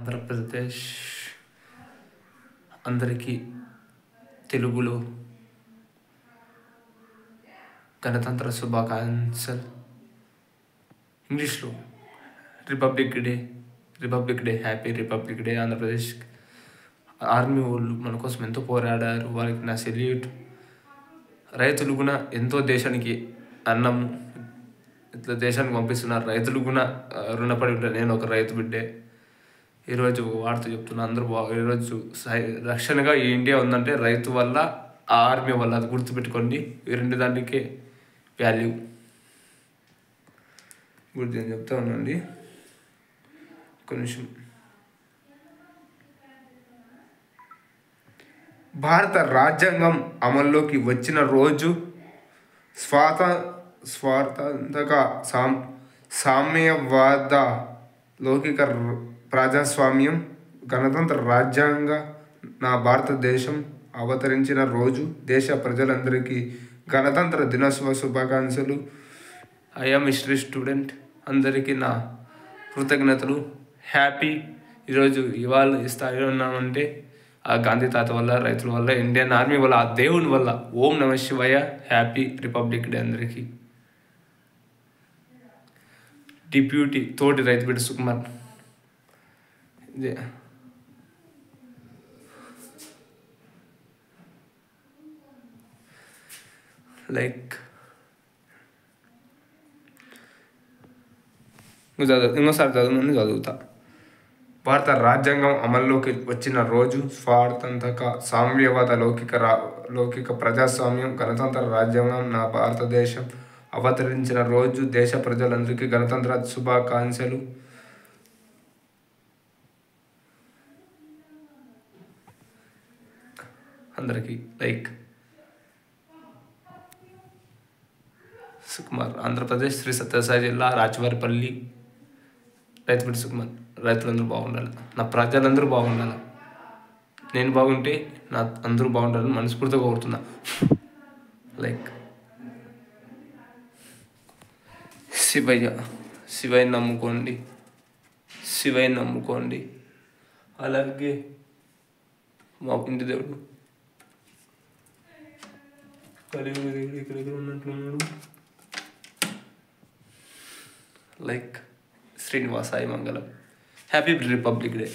ఆంధ్రప్రదేశ్ అందరికీ తెలుగులో గణతంత్ర శుభాకాంక్షలు. ఇంగ్లీష్లో republic day happy republic day. Andhra Pradesh army వాళ్ళు మన కోసం ఎంతో పోరాడారు, వాళ్ళకి నా సెల్యూట్. రైతులు కూడా ఎంతో దేశానికి అన్నం ఇట్లా దేశానికి పంపిస్తున్నారు. రైతులు కూడా రుణపడి ఉంటారు. నేను ఒక రైతు బిడ్డే. ఈరోజు వార్త చెప్తున్నా, అందరూ ఈరోజు రక్షణగా ఈ ఇండియా ఉందంటే రైతు వల్ల, ఆ ఆర్మీ వల్ల. అది గుర్తుపెట్టుకోండి. ఈ రెండు దానికే వాల్యూ గుర్తు నేను చెప్తా ఉన్నాండి. ఒక నిమిషం. భారత రాజ్యాంగం అమల్లోకి వచ్చిన రోజు స్వార్థక సామ్యవాద లౌకిక ప్రజాస్వామ్యం గణతంత్ర రాజ్యాంగ నా భారతదేశం అవతరించిన రోజు. దేశ ప్రజలందరికీ గణతంత్ర దినోత్సవ శుభాకాంక్షలు. I'm history student. అందరికీ నా కృతజ్ఞతలు. హ్యాపీ. ఈరోజు ఇవాళ ఈ స్థాయిలో ఉన్నామంటే ఆ గాంధీ తాత వల్ల, రైతుల వల్ల, ఇండియన్ ఆర్మీ వల్ల, ఆ దేవుని వల్ల. ఓం నమ శివాయ. హ్యాపీ రిపబ్లిక్ డే అందరికీ. డిప్యూటీ తోటి రైతు బిడ్డ సుకుమార్. ఇదే ఇంకోసారి చదువునని చదువుతా. భారత రాజ్యాంగం అమల్లోకి వచ్చిన రోజు స్వార్థక సామ్యవాద లౌకిక ప్రజాస్వామ్యం గణతంత్ర రాజ్యాంగం నా భారతదేశం అవతరించిన రోజు. దేశ ప్రజలందరికీ గణతంత్ర శుభాకాంక్షలు. అందరికీ సుకుమార్. ఆంధ్రప్రదేశ్ శ్రీ సత్యసాయి జిల్లా రాజవారిపల్లి. రైతు బిడ్డ సుకుమార్. రైతులందరూ బాగుండాలి, నా ప్రజలందరూ బాగుండాలి. నేను బాగుంటే నా అందరూ బాగుండాలని మనస్ఫూర్తిగా కోరుతున్నా. శివయ్య నమ్ముకోండి. అలాగే మా ఇంటి దేవుడు ఇక్కడ ఉన్నట్లున్నాడు. శ్రీనివాసాయ మంగళం. Happy republic day.